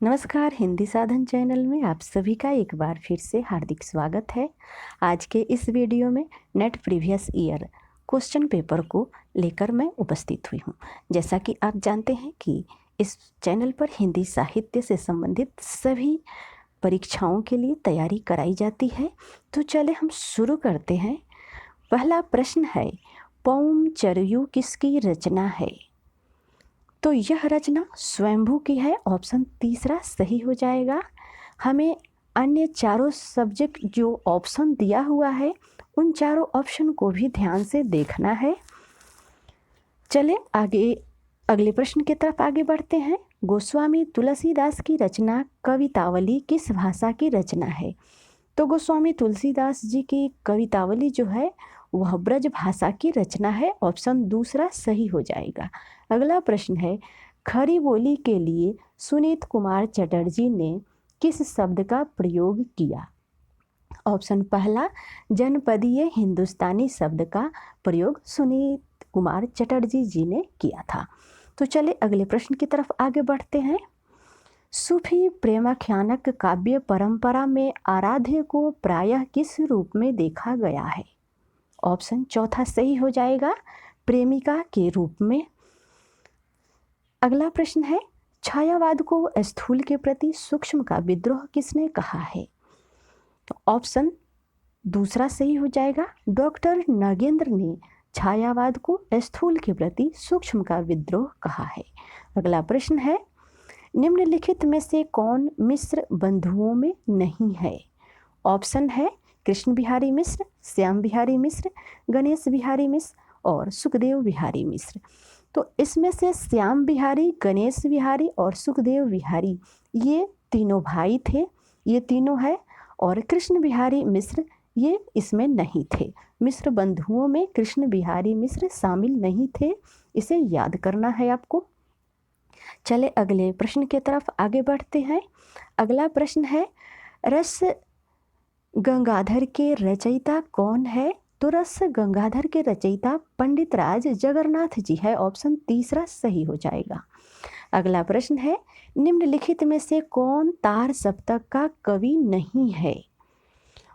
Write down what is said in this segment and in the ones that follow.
नमस्कार, हिंदी साधन चैनल में आप सभी का एक बार फिर से हार्दिक स्वागत है। आज के इस वीडियो में net previous year question paper को लेकर मैं उपस्थित हुई हूँ। जैसा कि आप जानते हैं कि इस चैनल पर हिंदी साहित्य से संबंधित सभी परीक्षाओं के लिए तैयारी कराई जाती है। तो चले हम शुरू करते हैं। पहला प्रश्न है, पौम चरयू किसकी रचना है? तो यह रचना स्वयंभू की है। ऑप्शन तीसरा सही हो जाएगा। हमें अन्य चारों सब्जेक्ट जो ऑप्शन दिया हुआ है उन चारों ऑप्शन को भी ध्यान से देखना है। चले आगे अगले प्रश्न की तरफ आगे बढ़ते हैं। गोस्वामी तुलसीदास की रचना कवितावली किस भाषा की रचना है? तो गोस्वामी तुलसीदास जी की कवितावली जो है वह ब्रज भाषा की रचना है। ऑप्शन दूसरा सही हो जाएगा। अगला प्रश्न है, खड़ी बोली के लिए सुनीत कुमार चटर्जी ने किस शब्द का प्रयोग किया? ऑप्शन पहला, जनपदीय हिंदुस्तानी शब्द का प्रयोग सुनीत कुमार चटर्जी जी ने किया था। तो चले अगले प्रश्न की तरफ आगे बढ़ते हैं। सूफी प्रेमाख्यानक काव्य परंपरा में आराध्य को प्रायः किस रूप में देखा गया है? ऑप्शन चौथा सही हो जाएगा, प्रेमिका के रूप में। अगला प्रश्न है, छायावाद को स्थूल के प्रति सूक्ष्म का विद्रोह किसने कहा है? तो ऑप्शन दूसरा सही हो जाएगा, डॉक्टर नागेंद्र ने छायावाद को स्थूल के प्रति सूक्ष्म का विद्रोह कहा है। अगला प्रश्न है, निम्नलिखित में से कौन मिश्र बंधुओं में नहीं है? ऑप्शन है कृष्ण बिहारी मिश्र, श्याम बिहारी मिश्र, गणेश बिहारी मिश्र और सुखदेव बिहारी मिश्र। तो इसमें से श्याम बिहारी, गणेश बिहारी और सुखदेव बिहारी ये तीनों भाई थे, ये तीनों है। और कृष्ण बिहारी मिश्र ये इसमें नहीं थे। मिश्र बंधुओं में कृष्ण बिहारी मिश्र शामिल नहीं थे, इसे याद करना है आपको। चले अगले प्रश्न की तरफ आगे बढ़ते हैं। अगला प्रश्न है, रस गंगाधर के रचयिता कौन है? तो रस गंगाधर के रचयिता पंडित राज जगन्नाथ जी है। ऑप्शन तीसरा सही हो जाएगा। अगला प्रश्न है, निम्नलिखित में से कौन तार सप्तक का कवि नहीं है?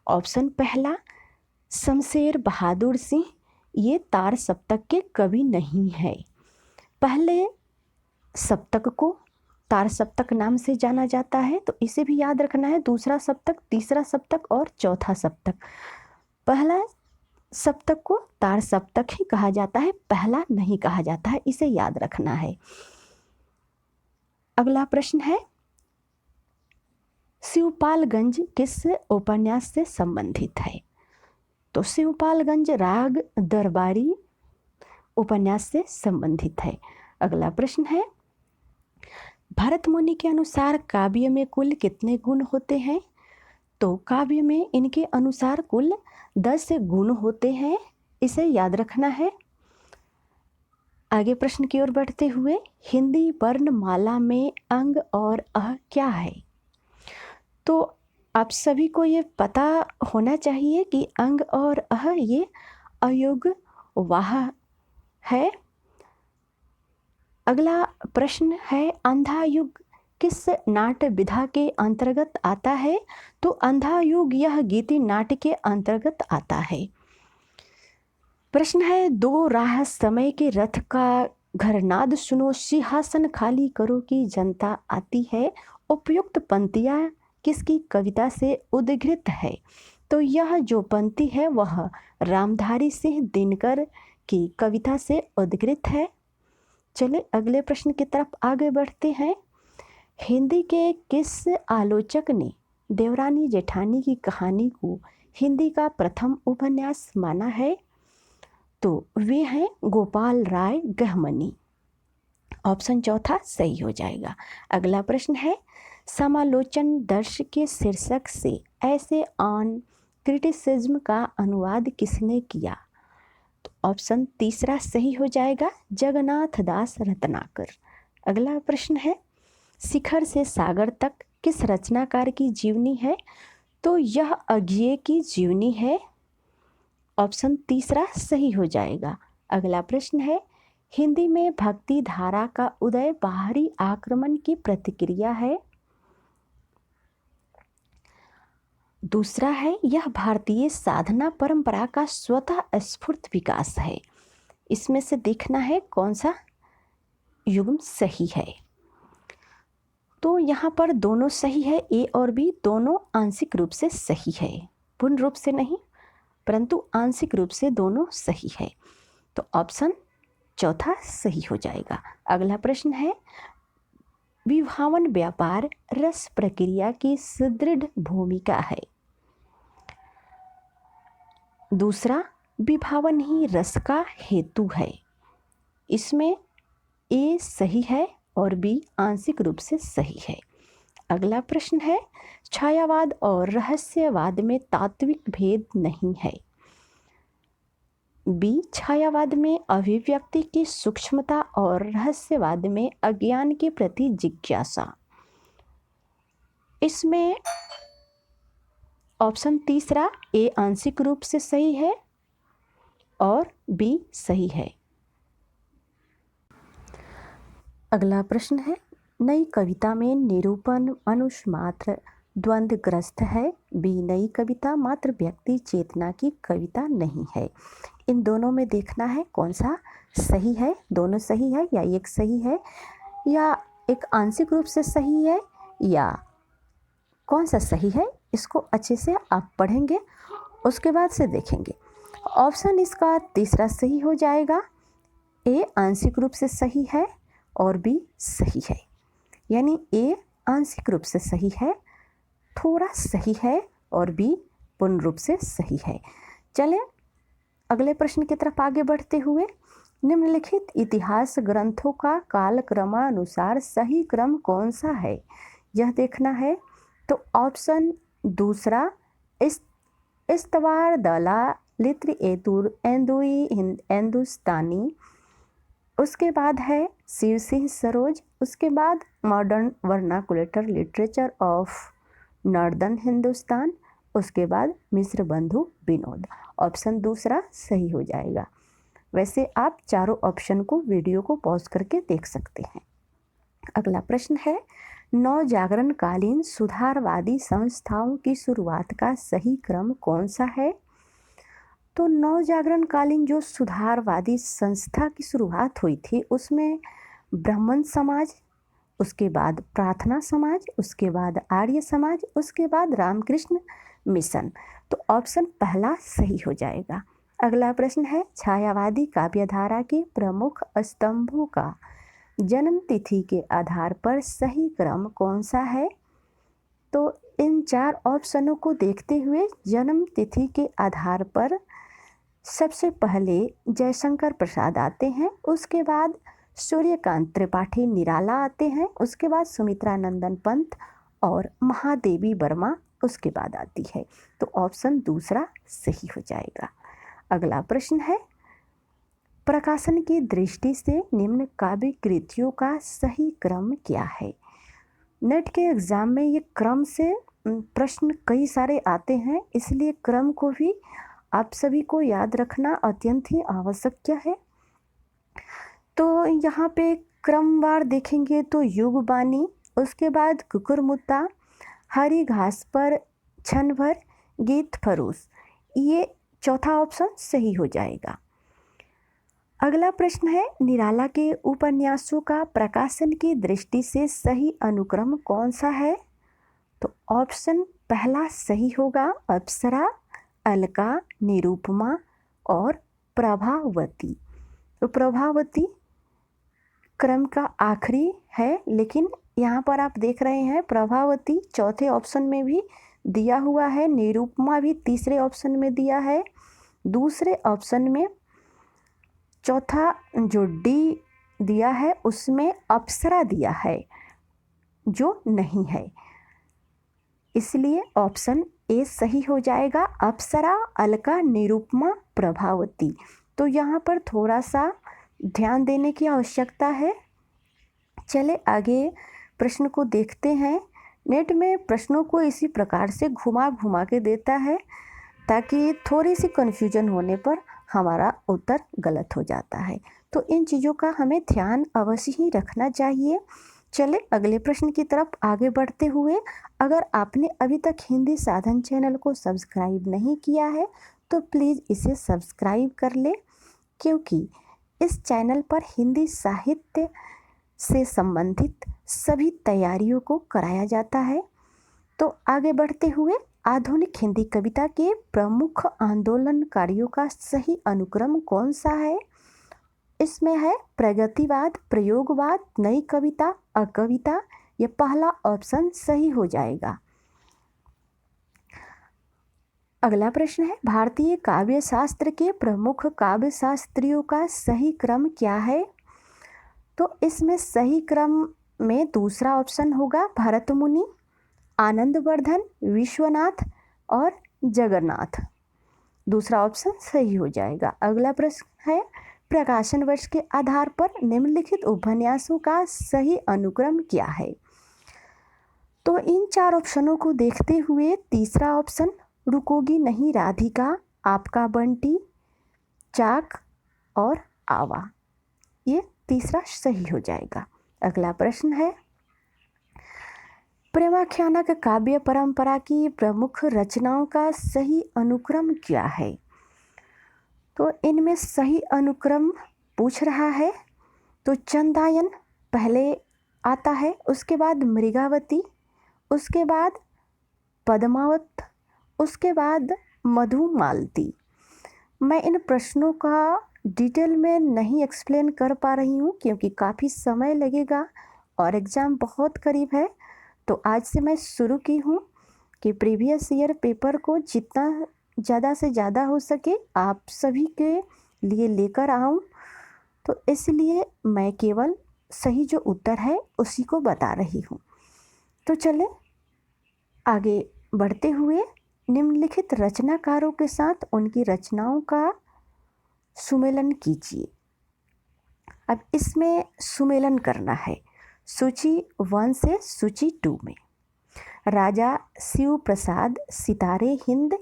ऑप्शन पहला, शमशेर बहादुर सिंह ये तार सप्तक के कवि नहीं है। पहले सप्तक को तार सप्तक नाम से जाना जाता है, तो इसे भी याद रखना है। दूसरा सप्तक, तीसरा सप्तक और चौथा सप्तक। पहला सप्तक को तार सप्तक ही कहा जाता है, पहला नहीं कहा जाता है, इसे याद रखना है। अगला प्रश्न है, शिवपालगंज किस उपन्यास से संबंधित है? तो शिवपालगंज राग दरबारी उपन्यास से संबंधित है। अगला प्रश्न है, भरत मुनि के अनुसार काव्य में कुल कितने गुण होते हैं? तो काव्य में इनके अनुसार कुल 10 गुण होते हैं, इसे याद रखना है। आगे प्रश्न की ओर बढ़ते हुए, हिंदी वर्णमाला में अंग और अह क्या है? तो आप सभी को ये पता होना चाहिए कि अंग और अह ये अयुग वाह है। अगला प्रश्न है, अंधा युग किस नाट्य विधा के अंतर्गत आता है? तो अंधा युग यह गीति नाट्य के अंतर्गत आता है। प्रश्न है, दो राह समय के रथ का घरनाद सुनो, सिंहासन खाली करो की जनता आती है। उपयुक्त पंक्तियाँ किसकी कविता से उद्धृत है? तो यह जो पंक्ति है वह रामधारी सिंह दिनकर की कविता से उद्धृत है। चले अगले प्रश्न की तरफ आगे बढ़ते हैं। हिंदी के किस आलोचक ने देवरानी जेठानी की कहानी को हिंदी का प्रथम उपन्यास माना है? तो वे हैं गोपाल राय गहमनी। ऑप्शन चौथा सही हो जाएगा। अगला प्रश्न है, समालोचन दर्श के शीर्षक से ऐसे ऑन क्रिटिसिज्म का अनुवाद किसने किया? तो ऑप्शन तीसरा सही हो जाएगा, जगन्नाथ दास रत्नाकर। अगला प्रश्न है, शिखर से सागर तक किस रचनाकार की जीवनी है? तो यह अज्ञेय की जीवनी है। ऑप्शन तीसरा सही हो जाएगा। अगला प्रश्न है, हिंदी में भक्ति धारा का उदय बाहरी आक्रमण की प्रतिक्रिया है। दूसरा है, यह भारतीय साधना परंपरा का स्वतः स्फूर्त विकास है। इसमें से देखना है कौन सा युग्म सही है। तो यहाँ पर दोनों सही है, ए और बी दोनों आंशिक रूप से सही है, पूर्ण रूप से नहीं परंतु आंशिक रूप से दोनों सही है। तो ऑप्शन चौथा सही हो जाएगा। अगला प्रश्न है, विभावन व्यापार रस प्रक्रिया की सुदृढ़ भूमिका है। दूसरा, विभावन ही रस का हेतु है। इसमें ए सही है और बी आंशिक रूप से सही है। अगला प्रश्न है, छायावाद और रहस्यवाद में तात्विक भेद नहीं है। बी, छायावाद में अभिव्यक्ति की सूक्ष्मता और रहस्यवाद में अज्ञान के प्रति जिज्ञासा। इसमें ऑप्शन तीसरा ए आंशिक रूप से सही है और बी सही है। अगला प्रश्न है, नई कविता में निरूपण मनुष्य मात्र द्वंद्वग्रस्त है। बी, नई कविता मात्र व्यक्ति चेतना की कविता नहीं है। इन दोनों में देखना है कौन सा सही है। दोनों सही है या एक सही है या एक आंशिक रूप से सही है या कौन सा सही है, इसको अच्छे से आप पढ़ेंगे उसके बाद से देखेंगे। ऑप्शन इसका तीसरा सही हो जाएगा। ए आंशिक रूप से सही है और बी सही है, यानी ए आंशिक रूप से सही है, थोड़ा सही है और बी पूर्ण रूप से सही है। चलें अगले प्रश्न की तरफ आगे बढ़ते हुए, निम्नलिखित इतिहास ग्रंथों का कालक्रमानुसार सही क्रम कौन सा है, यह देखना है। तो ऑप्शन दूसरा इस्तवार दला लित्र एतुर एंदुई हिंदुस्तानी, उसके बाद है शिव सिंह सरोज, उसके बाद modern vernacular literature of northern Hindustan, उसके बाद मिस्र बंधु विनोद। ऑप्शन दूसरा सही हो जाएगा। वैसे आप चारों ऑप्शन को वीडियो को पॉज करके देख सकते हैं। अगला प्रश्न है, नवजागरण कालीन सुधारवादी संस्थाओं की शुरुआत का सही क्रम कौन सा है। तो नवजागरण कालीन जो सुधारवादी संस्था की शुरुआत हुई थी उसमें ब्राह्मण समाज, उसके बाद प्रार्थना समाज, उसके बाद आर्य समाज, उसके बाद रामकृष्ण मिशन। तो ऑप्शन पहला सही हो जाएगा। अगला प्रश्न है, छायावादी काव्यधारा के प्रमुख स्तंभों का जन्म तिथि के आधार पर सही क्रम कौन सा है। तो इन चार ऑप्शनों को देखते हुए जन्म तिथि के आधार पर सबसे पहले जयशंकर प्रसाद आते हैं, उसके बाद सूर्यकांत त्रिपाठी निराला आते हैं, उसके बाद सुमित्रा नंदन पंत और महादेवी वर्मा उसके बाद आती है। तो ऑप्शन दूसरा सही हो जाएगा। अगला प्रश्न है, प्रकाशन की दृष्टि से निम्न काव्य कृतियों का सही क्रम क्या है। नेट के एग्ज़ाम में ये क्रम से प्रश्न कई सारे आते हैं, इसलिए क्रम को भी आप सभी को याद रखना अत्यंत ही आवश्यक है। तो यहाँ पे क्रमवार देखेंगे तो युगबानी, उसके बाद कुकुरमुत्ता, हरी घास पर क्षण भर, गीत फरोश, ये चौथा ऑप्शन सही हो जाएगा। अगला प्रश्न है, निराला के उपन्यासों का प्रकाशन की दृष्टि से सही अनुक्रम कौन सा है। तो ऑप्शन पहला सही होगा, अप्सरा, अलका, निरूपमा और प्रभावती। तो प्रभावती क्रम का आखिरी है, लेकिन यहाँ पर आप देख रहे हैं प्रभावती चौथे ऑप्शन में भी दिया हुआ है, निरूपमा भी तीसरे ऑप्शन में दिया है, दूसरे ऑप्शन में चौथा जो डी दिया है उसमें अप्सरा दिया है जो नहीं है, इसलिए ऑप्शन ए सही हो जाएगा, अप्सरा, अलका, निरूपमा, प्रभावती। तो यहाँ पर थोड़ा सा ध्यान देने की आवश्यकता है। चले आगे प्रश्न को देखते हैं। नेट में प्रश्नों को इसी प्रकार से घुमा घुमा के देता है ताकि थोड़ी सी कन्फ्यूजन होने पर हमारा उत्तर गलत हो जाता है। तो इन चीज़ों का हमें ध्यान अवश्य ही रखना चाहिए। चले अगले प्रश्न की तरफ आगे बढ़ते हुए, अगर आपने अभी तक हिंदी साधन चैनल को सब्सक्राइब नहीं किया है तो प्लीज़ इसे सब्सक्राइब कर ले, क्योंकि इस चैनल पर हिंदी साहित्य से संबंधित सभी तैयारियों को कराया जाता है। तो आगे बढ़ते हुए, आधुनिक हिंदी कविता के प्रमुख आंदोलनकारियों का सही अनुक्रम कौन सा है? इसमें है प्रगतिवाद, प्रयोगवाद, नई कविता, अकविता। यह पहला ऑप्शन सही हो जाएगा। अगला प्रश्न है, भारतीय काव्य शास्त्र के प्रमुख काव्य शास्त्रियों का सही क्रम क्या है? तो इसमें सही क्रम में दूसरा ऑप्शन होगा भरत मुनि, आनंदवर्धन, विश्वनाथ और जगन्नाथ। दूसरा ऑप्शन सही हो जाएगा। अगला प्रश्न है, प्रकाशन वर्ष के आधार पर निम्नलिखित उपन्यासों का सही अनुक्रम क्या है? तो इन चार ऑप्शनों को देखते हुए तीसरा ऑप्शन रुकोगी नहीं राधिका, आपका बंटी, चाक और आवा, ये तीसरा सही हो जाएगा। अगला प्रश्न है, प्रेमाख्यानक काव्य परंपरा की प्रमुख रचनाओं का सही अनुक्रम क्या है? तो इनमें सही अनुक्रम पूछ रहा है। तो चंदायन पहले आता है, उसके बाद मृगावती, उसके बाद पद्मावत, उसके बाद मधुमालती। मैं इन प्रश्नों का डिटेल में नहीं एक्सप्लेन कर पा रही हूँ क्योंकि काफ़ी समय लगेगा और एग्ज़ाम बहुत करीब है। तो आज से मैं शुरू की हूँ कि प्रीवियस ईयर पेपर को जितना ज़्यादा से ज़्यादा हो सके आप सभी के लिए लेकर आऊँ। तो इसलिए मैं केवल सही जो उत्तर है उसी को बता रही हूँ। तो चलें आगे बढ़ते हुए, निम्नलिखित रचनाकारों के साथ उनकी रचनाओं का सुमेलन कीजिए। अब इसमें सुमेलन करना है सूची 1 से सूची 2 में। राजा शिव प्रसाद सितारे हिंद,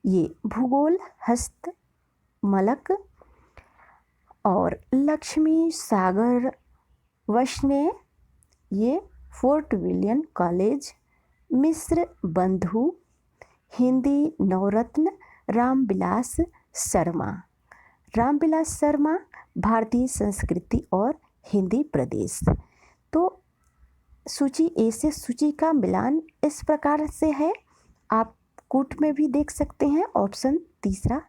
ये भूगोल हस्त मलक, और लक्ष्मी सागर वैष्णव, ये फोर्ट विलियम कॉलेज, मिस्र बंधु, हिंदी नवरत्न रामविलास शर्मा। रामविलास शर्मा भारतीय संस्कृति और हिंदी प्रदेश। तो सूची ए से सूची का मिलान इस प्रकार से है, आप कूट में भी देख सकते हैं, ऑप्शन तीसरा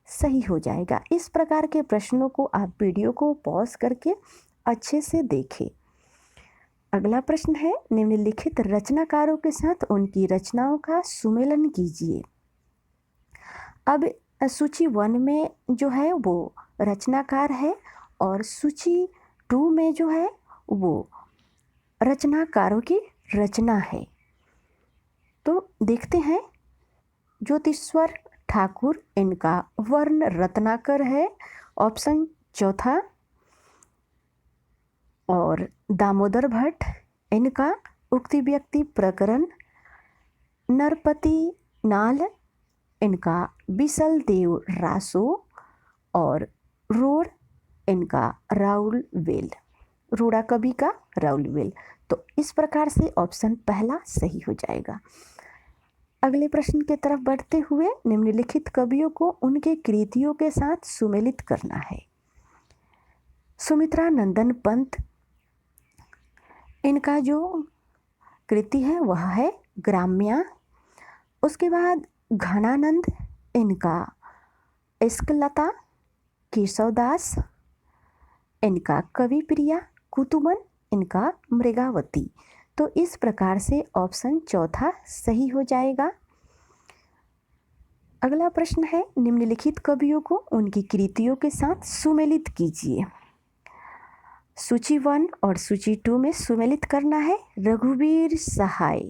सही हो जाएगा। इस प्रकार के प्रश्नों को आप वीडियो को पॉज करके अच्छे से देखें। अगला प्रश्न है, निम्नलिखित रचनाकारों के साथ उनकी रचनाओं का सुमेलन कीजिए। अब सूची 1 में जो है वो रचनाकार है और सूची 2 में जो है वो रचनाकारों की रचना है। तो देखते हैं, ज्योतिश्वर ठाकुर, इनका वर्ण रत्नाकर है, ऑप्शन चौथा। और दामोदर भट्ट, इनका उक्ति व्यक्ति प्रकरण। नरपति नाल, इनका बिसल देव रासो। और रोड़, इनका राउल वेल, रूड़ा कवि का राउल वेल। तो इस प्रकार से ऑप्शन पहला सही हो जाएगा। अगले प्रश्न की तरफ बढ़ते हुए, निम्नलिखित कवियों को उनके कृतियों के साथ सुमेलित करना है। सुमित्रा नंदन पंत, इनका जो कृति है वह है ग्राम्या। उसके बाद घनानंद, इनका इश्कलता। केशवदास, इनका कवि प्रिया। कुतुबन, इनका मृगावती। तो इस प्रकार से ऑप्शन चौथा सही हो जाएगा। अगला प्रश्न है, निम्नलिखित कवियों को उनकी कृतियों के साथ सुमेलित कीजिए। सूची 1 और सूची 2 में सुमेलित करना है। रघुवीर सहाय,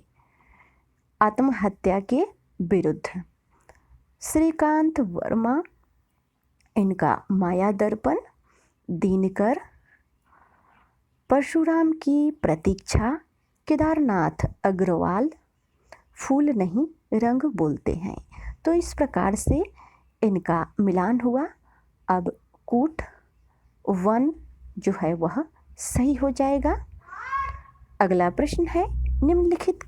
आत्महत्या के विरुद्ध। श्रीकांत वर्मा, इनका माया दर्पण। दिनकर, परशुराम की प्रतीक्षा। केदारनाथ अग्रवाल, फूल नहीं रंग बोलते हैं। तो इस प्रकार से इनका मिलान हुआ। अब कूट 1 जो है वह सही हो जाएगा। अगला प्रश्न है निम्नलिखित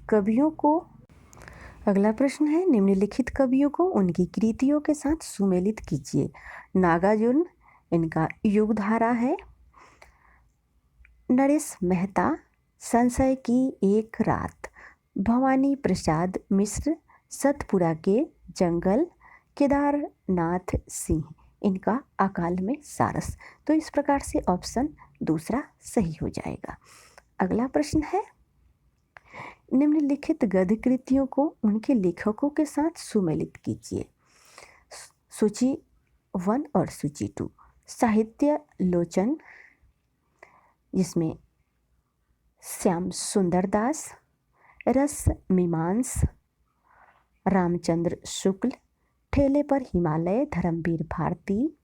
कवियों को उनकी कृतियों के साथ सुमेलित कीजिए। नागार्जुन, इनका युगधारा है। नरेश मेहता, संशय की एक रात। भवानी प्रसाद मिश्र, सतपुरा के जंगल। केदारनाथ सिंह, इनका अकाल में सारस। तो इस प्रकार से ऑप्शन दूसरा सही हो जाएगा। अगला प्रश्न है निम्नलिखित गद्य कृतियों को उनके लेखकों के साथ सुमेलित कीजिए। सूची 1 और सूची 2। साहित्य लोचन, जिसमें श्याम सुंदर दास। रस मीमांस, रामचंद्र शुक्ल। ठेले पर हिमालय, धर्मवीर भारती।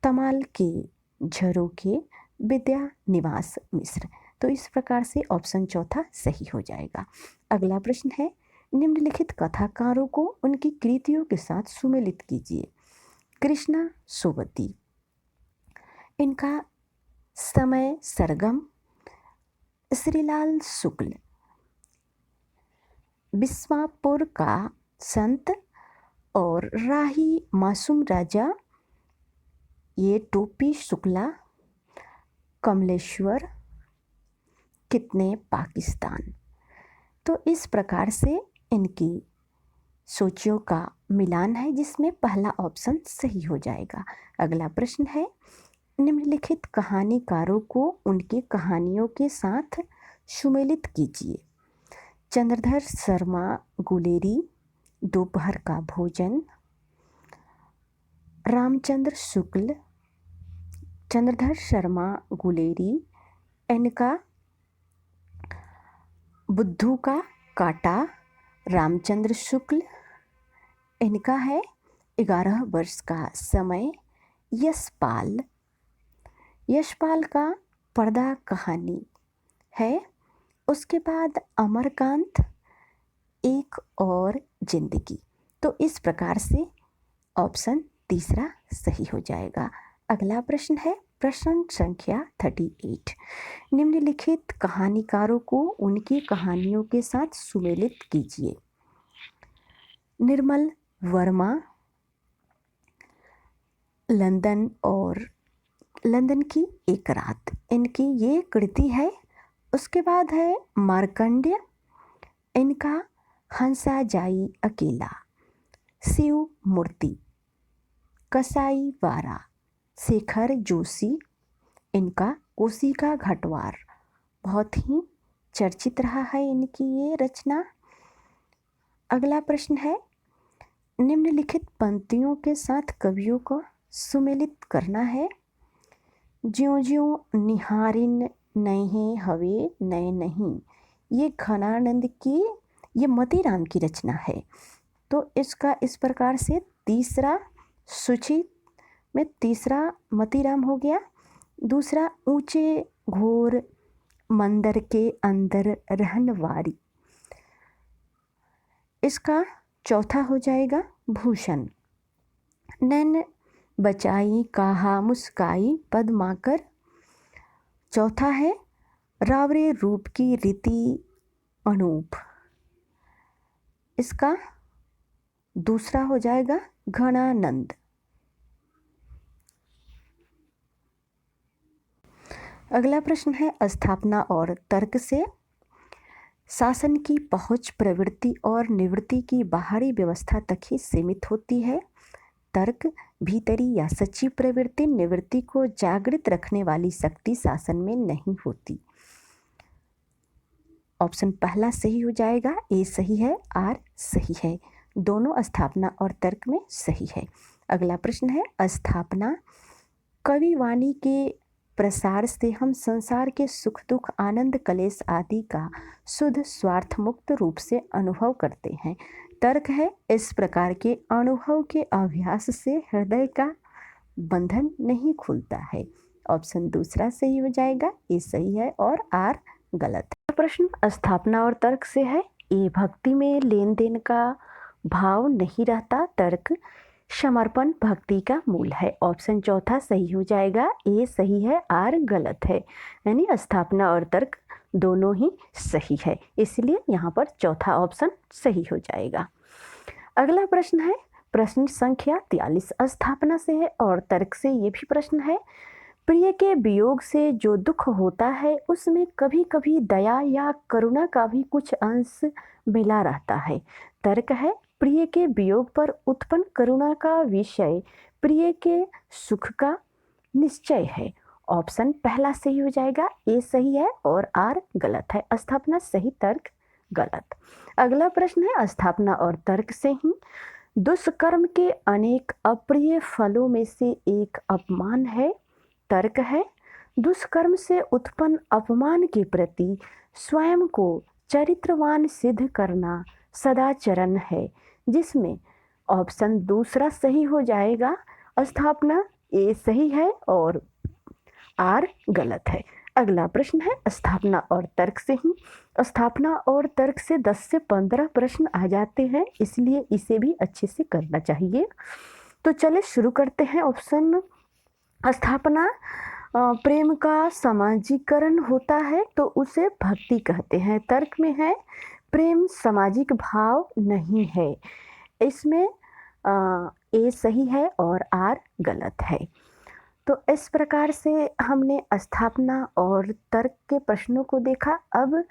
तमाल के झरोखे, विद्या निवास मिश्र। तो इस प्रकार से ऑप्शन चौथा सही हो जाएगा। अगला प्रश्न है निम्नलिखित कथाकारों को उनकी कृतियों के साथ सुमेलित कीजिए। कृष्णा सोबती, इनका समय सरगम। श्रीलाल शुक्ल, बिस्वापुर का संत। और राही मासूम राजा, ये टोपी शुक्ला। कमलेश्वर, कितने पाकिस्तान। तो इस प्रकार से इनकी सूचियों का मिलान है, जिसमें पहला ऑप्शन सही हो जाएगा। अगला प्रश्न है निम्नलिखित कहानीकारों को उनकी कहानियों के साथ सुमेलित कीजिए। चंद्रधर शर्मा गुलेरी, दोपहर का भोजन। रामचंद्र शुक्ल, चंद्रधर शर्मा गुलेरी, इनका बुद्धू का कांटा। रामचंद्र शुक्ल, इनका है 11 वर्ष का समय। यशपाल का पर्दा कहानी है। उसके बाद अमरकांत, एक और जिंदगी। तो इस प्रकार से ऑप्शन तीसरा सही हो जाएगा। अगला प्रश्न है प्रश्न संख्या 38। निम्नलिखित कहानीकारों को उनकी कहानियों के साथ सुमेलित कीजिए। निर्मल वर्मा, लंदन की एक रात, इनकी ये कृति है। उसके बाद है मार्कंडेय, इनका हंसा जाई अकेला। शिव मूर्ति, कसाई वारा। शेखर जोशी, इनका कोशिका घटवार। बहुत ही चर्चित रहा है इनकी ये रचना। अगला प्रश्न है निम्नलिखित पंक्तियों के साथ कवियों को सुमेलित करना है। ज्यों ज्यों निहारिन नए हवे नए नहीं, ये घनानंद की, ये मतीराम की रचना है। तो इसका इस प्रकार से तीसरा सूची में तीसरा मतीराम हो गया। दूसरा ऊंचे घोर मंदिर के अंदर रहन वारी, इसका चौथा हो जाएगा भूषण। नैन बचाई कहा मुस्काई पद्माकर, चौथा है रावरे रूप की रीति अनूप, इसका दूसरा हो जाएगा घनानंद। अगला प्रश्न है स्थापना और तर्क से। शासन की पहुंच प्रवृत्ति और निवृत्ति की बाहरी व्यवस्था तक ही सीमित होती है। तर्क भीतरी या सच्ची प्रवृत्ति निवृत्ति को जागृत रखने वाली शक्ति शासन में नहीं होती। ऑप्शन पहला सही हो जाएगा। ए सही है, आर सही है, दोनों स्थापना और तर्क में सही है। अगला प्रश्न है स्थापना। कवि वाणी के प्रसार से हम संसार के सुख दुख आनंद क्लेश आदि का शुद्ध स्वार्थ मुक्त रूप से अनुभव करते हैं। तर्क है इस प्रकार के अनुभव के अभ्यास से हृदय का बंधन नहीं खुलता है। ऑप्शन दूसरा सही हो जाएगा। ए सही है और आर गलत है। प्रश्न स्थापना और तर्क से है। ए भक्ति में लेन देन का भाव नहीं रहता, तर्क समर्पण भक्ति का मूल है। ऑप्शन चौथा सही हो जाएगा। ए सही है, आर गलत है। यानी स्थापना और तर्क दोनों ही सही है, इसलिए यहाँ पर चौथा ऑप्शन सही हो जाएगा। अगला प्रश्न है प्रश्न संख्या 43, स्थापना से है और तर्क से ये भी प्रश्न है। प्रिय के वियोग से जो दुख होता है उसमें कभी कभी दया या करुणा का भी कुछ अंश मिला रहता है। तर्क है प्रिय के वियोग पर उत्पन्न करुणा का विषय प्रिय के सुख का निश्चय है। ऑप्शन पहला सही हो जाएगा, ए सही है और आर गलत है। स्थापना सही, तर्क गलत। अगला प्रश्न है स्थापना और तर्क से ही। दुष्कर्म के अनेक अप्रिय फलों में से एक अपमान है। तर्क है दुष्कर्म से उत्पन्न अपमान के प्रति स्वयं को चरित्रवान सिद्ध करना सदाचरण है, जिसमें ऑप्शन दूसरा सही हो जाएगा। स्थापना ए सही है और आर गलत है। अगला प्रश्न है स्थापना और तर्क से ही। स्थापना और तर्क से 10 से 15 प्रश्न आ जाते हैं, इसलिए इसे भी अच्छे से करना चाहिए। तो चले शुरू करते हैं। ऑप्शन स्थापना प्रेम का समाजीकरण होता है तो उसे भक्ति कहते हैं। तर्क में है प्रेम सामाजिक भाव नहीं है, इसमें ए सही है और आर गलत है। तो इस प्रकार से हमने स्थापना और तर्क के प्रश्नों को देखा। अब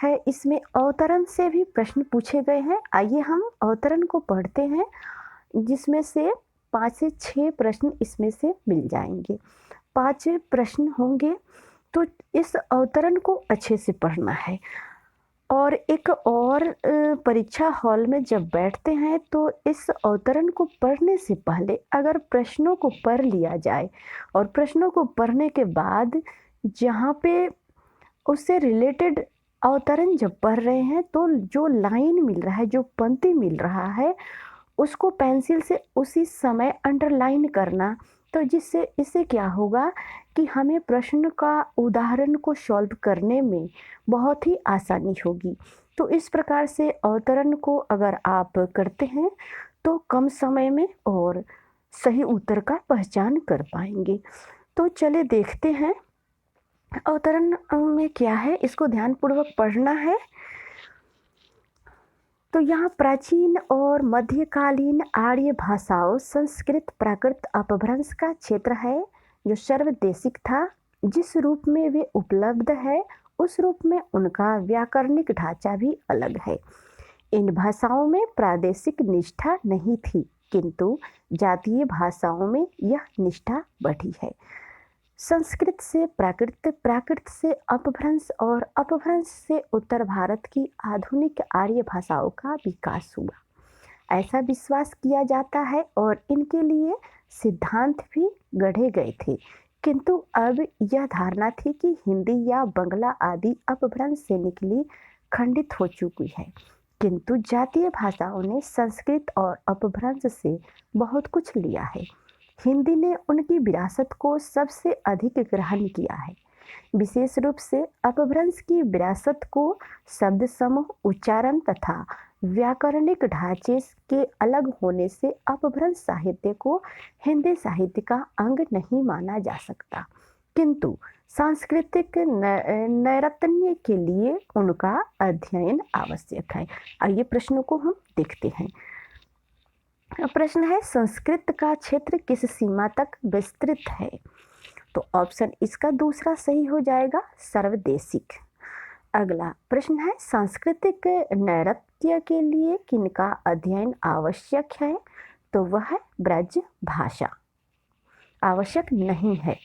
है इसमें अवतरण से भी प्रश्न पूछे गए हैं। आइए हम अवतरण को पढ़ते हैं, जिसमें से 5 से 6 प्रश्न इसमें से मिल जाएंगे। 5 प्रश्न होंगे, तो इस अवतरण को अच्छे से पढ़ना है। और एक और परीक्षा हॉल में जब बैठते हैं तो इस अवतरण को पढ़ने से पहले अगर प्रश्नों को पढ़ लिया जाए और प्रश्नों को पढ़ने के बाद जहाँ पे उससे रिलेटेड अवतरण जब पढ़ रहे हैं तो जो लाइन मिल रहा है, जो पंक्ति मिल रहा है, उसको पेंसिल से उसी समय अंडरलाइन करना, तो जिससे इससे क्या होगा कि हमें प्रश्न का उदाहरण को सॉल्व करने में बहुत ही आसानी होगी। तो इस प्रकार से अवतरण को अगर आप करते हैं तो कम समय में और सही उत्तर का पहचान कर पाएंगे। तो चले देखते हैं अवतरण में क्या है, इसको ध्यानपूर्वक पढ़ना है। तो यहाँ प्राचीन और मध्यकालीन आर्य भाषाओं संस्कृत प्राकृत अपभ्रंश का क्षेत्र है जो सर्वदेशिक था। जिस रूप में वे उपलब्ध है उस रूप में उनका व्याकरणिक ढांचा भी अलग है। इन भाषाओं में प्रादेशिक निष्ठा नहीं थी, किंतु जातीय भाषाओं में यह निष्ठा बढ़ी है। संस्कृत से प्राकृत, प्राकृत से अपभ्रंश और अपभ्रंश से उत्तर भारत की आधुनिक आर्य भाषाओं का विकास हुआ, ऐसा विश्वास किया जाता है और इनके लिए सिद्धांत भी गढ़े गए थे। किंतु अब यह धारणा थी कि हिंदी या बंगला आदि अपभ्रंश से निकली खंडित हो चुकी है, किंतु जातीय भाषाओं ने संस्कृत और अपभ्रंश से बहुत कुछ लिया है। हिंदी ने उनकी विरासत को सबसे अधिक ग्रहण किया है। विशेष रूप से अपभ्रंश की विरासत को शब्द समूह, उच्चारण तथा व्याकरणिक ढांचे के अलग होने से अपभ्रंश साहित्य को हिंदी साहित्य का अंग नहीं माना जा सकता, किंतु सांस्कृतिक नैरत्य के लिए उनका अध्ययन आवश्यक है। आइए प्रश्नों को हम देखते हैं। प्रश्न है संस्कृत का क्षेत्र किस सीमा तक विस्तृत है? तो ऑप्शन इसका दूसरा सही हो जाएगा, सर्वदेशिक। अगला प्रश्न है सांस्कृतिक नैरत्य के लिए किनका अध्ययन आवश्यक है? तो वह है ब्रज भाषा। आवश्यक नहीं है,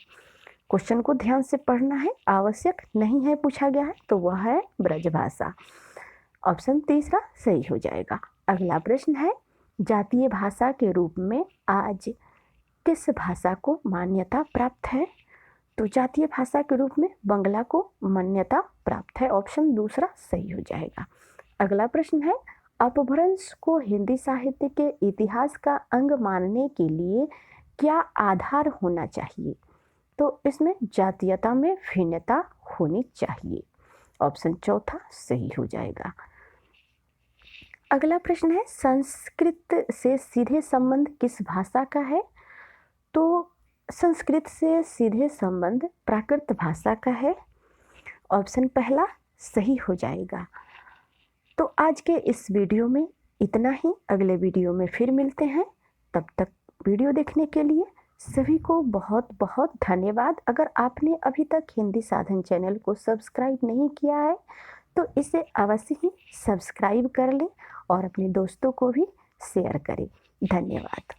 क्वेश्चन को ध्यान से पढ़ना है। आवश्यक नहीं है पूछा गया है तो वह है ब्रज भाषा। ऑप्शन तीसरा सही हो जाएगा। अगला प्रश्न है जातीय भाषा के रूप में आज किस भाषा को मान्यता प्राप्त है? तो जातीय भाषा के रूप में बंगला को मान्यता प्राप्त है। ऑप्शन दूसरा सही हो जाएगा। अगला प्रश्न है अपभ्रंश को हिंदी साहित्य के इतिहास का अंग मानने के लिए क्या आधार होना चाहिए? तो इसमें जातीयता में भिन्नता होनी चाहिए। ऑप्शन चौथा सही हो जाएगा। अगला प्रश्न है संस्कृत से सीधे संबंध किस भाषा का है? तो संस्कृत से सीधे संबंध प्राकृत भाषा का है। ऑप्शन पहला सही हो जाएगा। तो आज के इस वीडियो में इतना ही। अगले वीडियो में फिर मिलते हैं। तब तक वीडियो देखने के लिए सभी को बहुत बहुत धन्यवाद। अगर आपने अभी तक हिंदी साधन चैनल को सब्सक्राइब नहीं किया है तो इसे अवश्य ही सब्सक्राइब कर लें और अपने दोस्तों को भी शेयर करें। धन्यवाद।